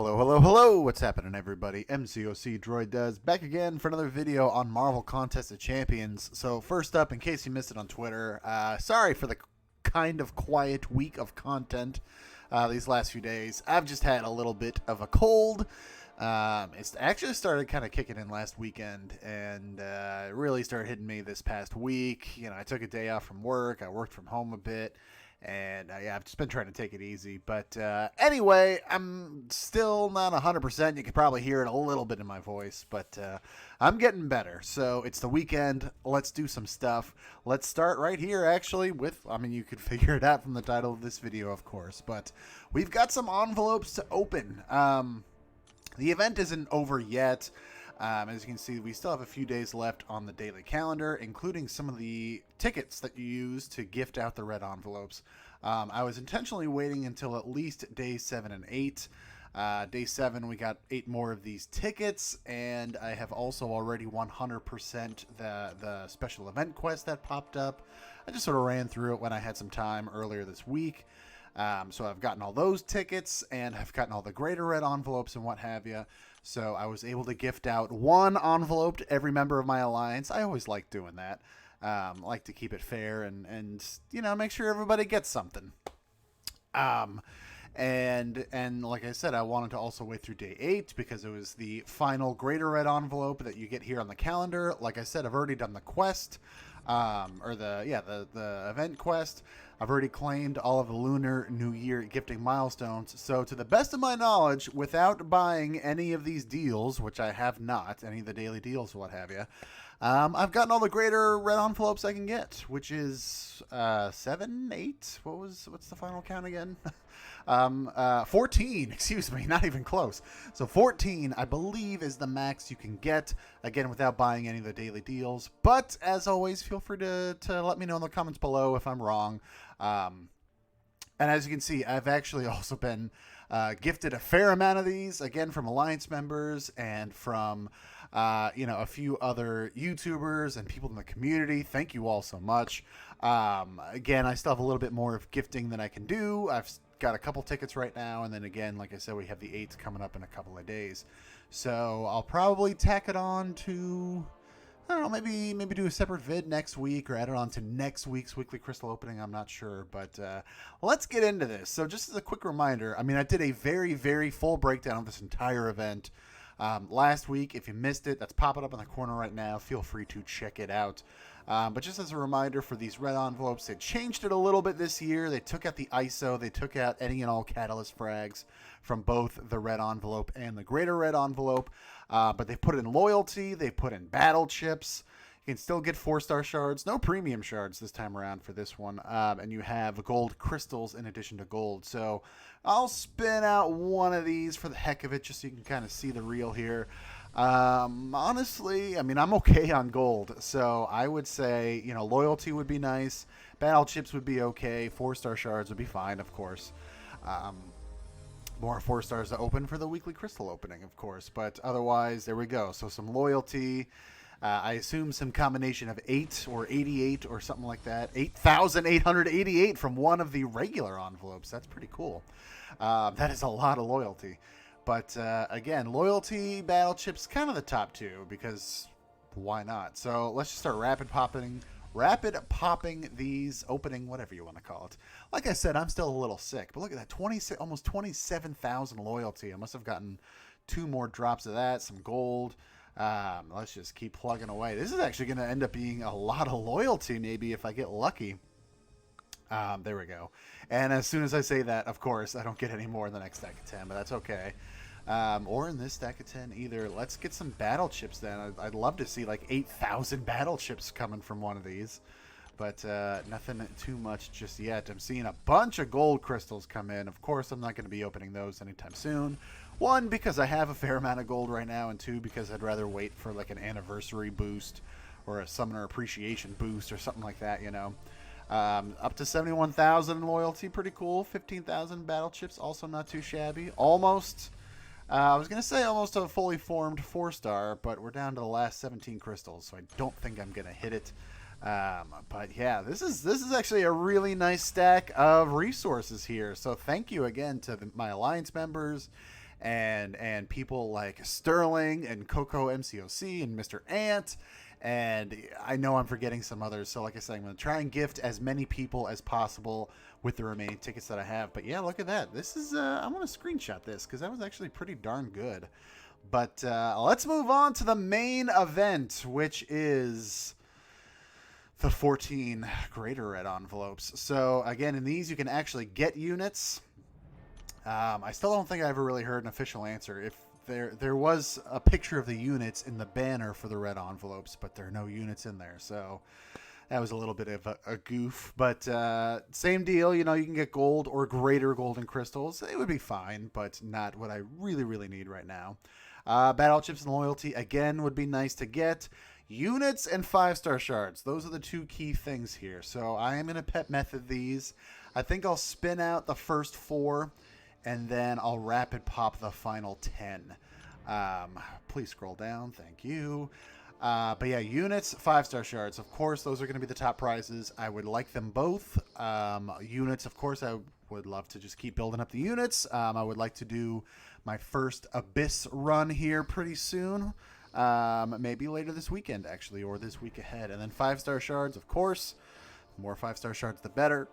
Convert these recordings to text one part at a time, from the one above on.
Hello, hello, hello! What's happening, everybody? MCOC Droid does back again for another video on Marvel Contest of Champions. So first up, in case you missed it on Twitter, sorry for the kind of quiet week of content these last few days. I've just had a little bit of a cold. It's actually started kind of kicking in last weekend, and it really started hitting me this past week. You know, I took a day off from work. I worked from home a bit. And yeah, I've just been trying to take it easy. But anyway, I'm still not 100%. You can probably hear it a little bit in my voice. But I'm getting better. So it's the weekend. Let's do some stuff. Let's start right here, actually, with, I mean, you could figure it out from the title of this video, of course. But we've got some envelopes to open. The event isn't over yet. As you can see, we still have a few days left on the daily calendar, including some of the tickets that you use to gift out the red envelopes. I was intentionally waiting until at least day 7 and 8. Day 7, we got 8 more of these tickets, and I have also already 100% the special event quest that popped up. I just sort of ran through it when I had some time earlier this week. So I've gotten all those tickets, and I've gotten all the greater red envelopes and what have you. So I was able to gift out 1 envelope to every member of my alliance. I always like doing that. Like to keep it fair and you know, make sure everybody gets something. And like I said, I wanted to also wait through day 8 because it was the final greater red envelope that you get here on the calendar. Like I said, I've already done the quest. Or the event quest. I've already claimed all of the Lunar New Year gifting milestones. So to the best of my knowledge, without buying any of these deals, which I have not, any of the daily deals or what have you, I've gotten all the greater red envelopes I can get, which is 7, 8. What's the final count again? 14, excuse me, not even close. So 14, I believe, is the max you can get, again, without buying any of the daily deals. But as always, feel free to let me know in the comments below if I'm wrong. And as you can see, I've actually also been gifted a fair amount of these, again, from Alliance members and from you know, a few other YouTubers and people in the community. Thank you all so much. Again, I still have a little bit more of gifting than I can do. I've got a couple tickets right now, and then again, like I said, we have the 8th coming up in a couple of days. So I'll probably tack it on to, I don't know, maybe do a separate vid next week or add it on to next week's weekly crystal opening. I'm not sure, but let's get into this. So just as a quick reminder, I mean, I did a very, very full breakdown of this entire event last week. If you missed it, that's popping up in the corner right now. Feel free to check it out. But just as a reminder for these red envelopes, they changed it a little bit this year. They took out the ISO. They took out any and all catalyst frags from both the red envelope and the greater red envelope. But they put in loyalty. They put in battle chips. You can still get 4-star shards. No premium shards this time around for this one. And you have gold crystals in addition to gold. So I'll spin out one of these for the heck of it, just so you can kind of see the reel here. Honestly, I mean, I'm okay on gold, so I would say, you know, loyalty would be nice, battle chips would be okay, 4-star shards would be fine, of course. More 4 stars to open for the weekly crystal opening, of course, but otherwise, there we go. So some loyalty, I assume some combination of 8 or 88 or something like that. 8,888 from one of the regular envelopes. That's pretty cool. That is a lot of loyalty. But again, loyalty, battle chips, kind of the top 2 because why not? So let's just start rapid popping these, opening, whatever you want to call it. Like I said, I'm still a little sick, but look at that, almost 27,000 loyalty. I must have gotten 2 more drops of that, some gold. Let's just keep plugging away. This is actually going to end up being a lot of loyalty, maybe, if I get lucky. There we go. And as soon as I say that, of course, I don't get any more in the next stack of 10, but that's okay. Or in this stack of 10 either. Let's get some battle chips then. I'd love to see like 8,000 battle chips coming from one of these. But nothing too much just yet. I'm seeing a bunch of gold crystals come in. Of course, I'm not going to be opening those anytime soon. 1, because I have a fair amount of gold right now, and 2, because I'd rather wait for like an anniversary boost or a summoner appreciation boost or something like that, you know. Up to 71,000 in loyalty, pretty cool. 15,000 battle chips, also not too shabby. Almost, I was going to say almost a fully formed 4-star, but we're down to the last 17 crystals, so I don't think I'm going to hit it. But yeah, this is actually a really nice stack of resources here. So thank you again to my Alliance members and people like Sterling and Coco MCOC and Mr. Ant. And I know I'm forgetting some others. So like I said, I'm going to try and gift as many people as possible with the remaining tickets that I have. But yeah, look at that. This is, I'm going to screenshot this because that was actually pretty darn good. But let's move on to the main event, which is the 14 greater red envelopes. So again, in these, you can actually get units. I still don't think I ever really heard an official answer. If there was a picture of the units in the banner for the red envelopes, but there are no units in there, so that was a little bit of a goof. But same deal, you know, you can get gold or greater golden crystals. It would be fine, but not what I really need right now. Battle chips and loyalty again would be nice to get. Units and 5-star shards, those are the two key things here. So I am going to pet method these. I think I'll spin out the first 4 and then I'll rapid pop the final 10. Please scroll down. Thank you. But yeah, units, 5-star shards. Of course, those are going to be the top prizes. I would like them both. Units, of course, I would love to just keep building up the units. I would like to do my first Abyss run here pretty soon. Maybe later this weekend, actually, or this week ahead. And then 5-star shards, of course. The more 5-star shards, the better.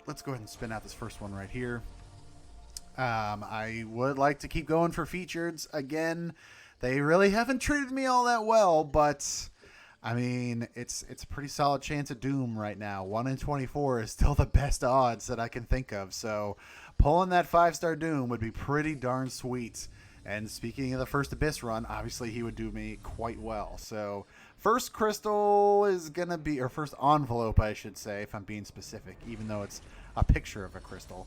Let's go ahead and spin out this first one right here. I would like to keep going for featureds. Again, they really haven't treated me all that well, but I mean, it's a pretty solid chance of doom right now. 1 in 24 is still the best odds that I can think of. So pulling that 5-star doom would be pretty darn sweet. And speaking of the first Abyss run, obviously he would do me quite well. So first crystal is going to be, or first envelope, I should say, if I'm being specific, even though it's a picture of a crystal,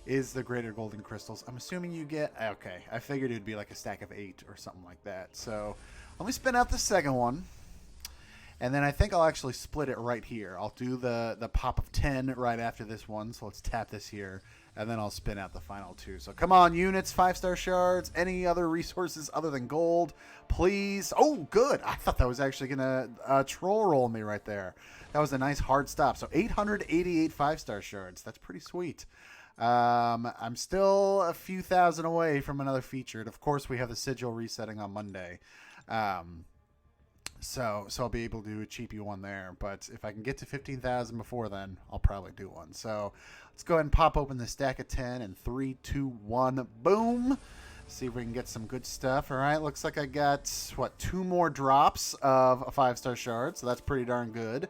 is the greater golden crystals. I'm assuming you get, okay, I figured it would be like a stack of 8 or something like that. So let me spin out the second one. And then I think I'll actually split it right here. I'll do the pop of 10 right after this one. So let's tap this here. And then I'll spin out the final 2. So come on, units, 5-star shards, any other resources other than gold, please. Oh, good. I thought that was actually going to troll roll me right there. That was a nice hard stop. So 888 5-star shards. That's pretty sweet. I'm still a few thousand away from another featured. Of course, we have the sigil resetting on Monday. So I'll be able to do a cheapy one there. But if I can get to 15,000 before then, I'll probably do one. So let's go ahead and pop open the stack of 10 and 3, 2, 1, boom. See if we can get some good stuff. All right, looks like I got, what, 2 more drops of a 5-star shard. So that's pretty darn good.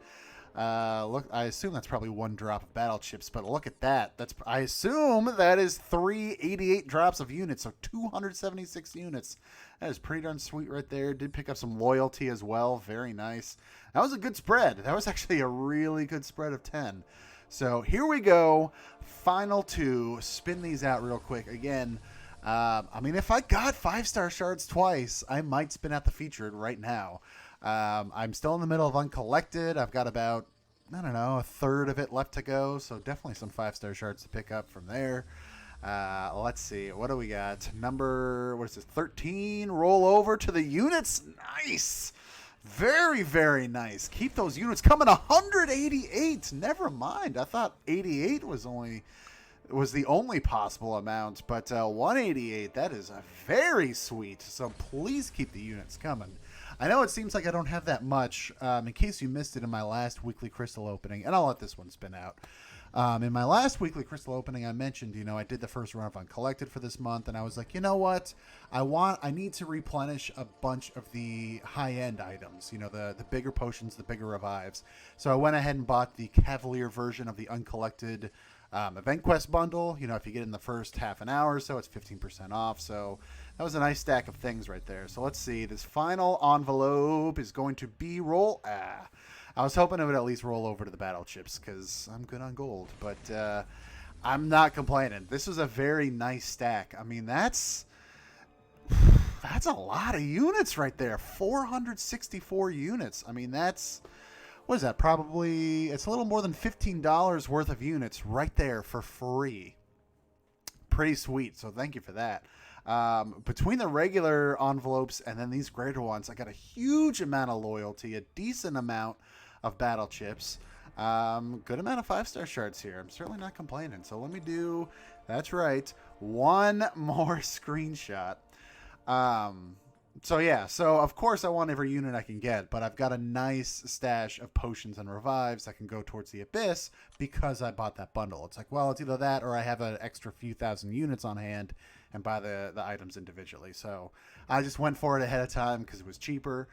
Look, I assume that's probably 1 drop of battle chips, but look at that. I assume that is 388 drops of units, so 276 units. That is pretty darn sweet right there. Did pick up some loyalty as well. Very nice. That was a good spread. That was actually a really good spread of 10. So here we go. Final 2. Spin these out real quick. Again, I mean, if I got 5-star shards twice, I might spin out the featured right now. I'm still in the middle of Uncollected. I've got about, I don't know, a third of it left to go. So definitely some 5-star shards to pick up from there. Let's see. What do we got? Number, what is this? 13. Roll over to the units. Nice. Very, very nice. Keep those units coming. 188. Never mind. I thought 88 was the only possible amount, but 188, that is a very sweet. So please keep the units coming. I know it seems like I don't have that much. In case you missed it in my last weekly crystal opening, and I'll let this one spin out. In my last weekly crystal opening, I mentioned, you know, I did the first run of Uncollected for this month, and I was like, you know what? I need to replenish a bunch of the high-end items, you know, the bigger potions, the bigger revives. So I went ahead and bought the Cavalier version of the Uncollected Event Quest bundle. You know, if you get in the first half an hour or so, it's 15% off. So that was a nice stack of things right there. So let's see. This final envelope is going to be roll. I was hoping it would at least roll over to the battle chips because I'm good on gold. But I'm not complaining. This was a very nice stack. I mean, that's a lot of units right there. 464 units. I mean, that's... What is that? Probably, it's a little more than $15 worth of units right there for free. Pretty sweet. So thank you for that. Between the regular envelopes and then these greater ones, I got a huge amount of loyalty, a decent amount of battle chips, good amount of 5-star shards here. I'm certainly not complaining. So let me do, that's right, one more screenshot. So yeah, so of course I want every unit I can get, but I've got a nice stash of potions and revives that can go towards the abyss because I bought that bundle. It's like, well, it's either that or I have an extra few thousand units on hand and buy the items individually. So I just went for it ahead of time because it was cheaper.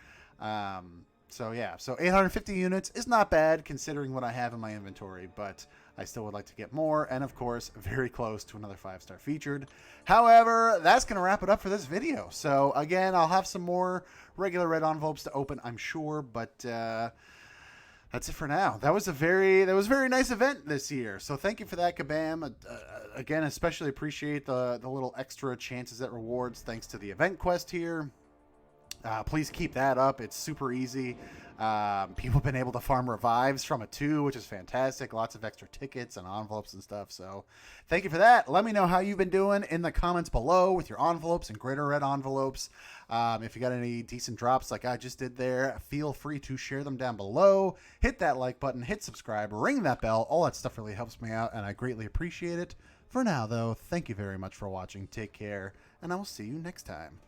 So yeah, so 850 units is not bad considering what I have in my inventory, but I still would like to get more, and of course, very close to another 5-star featured. However, that's going to wrap it up for this video. So again, I'll have some more regular red envelopes to open, I'm sure, but that's it for now. That was a very nice event this year. So thank you for that, Kabam. Again, especially appreciate the little extra chances at rewards thanks to the event quest here. Please keep that up. It's super easy. People have been able to farm revives from it too, which is fantastic. Lots of extra tickets and envelopes and stuff. So thank you for that. Let me know how you've been doing in the comments below with your envelopes and greater red envelopes. If you got any decent drops like I just did there, feel free to share them down below. Hit that like button, hit subscribe, ring that bell. All that stuff really helps me out, and I greatly appreciate it. For now, though, thank you very much for watching. Take care, and I will see you next time.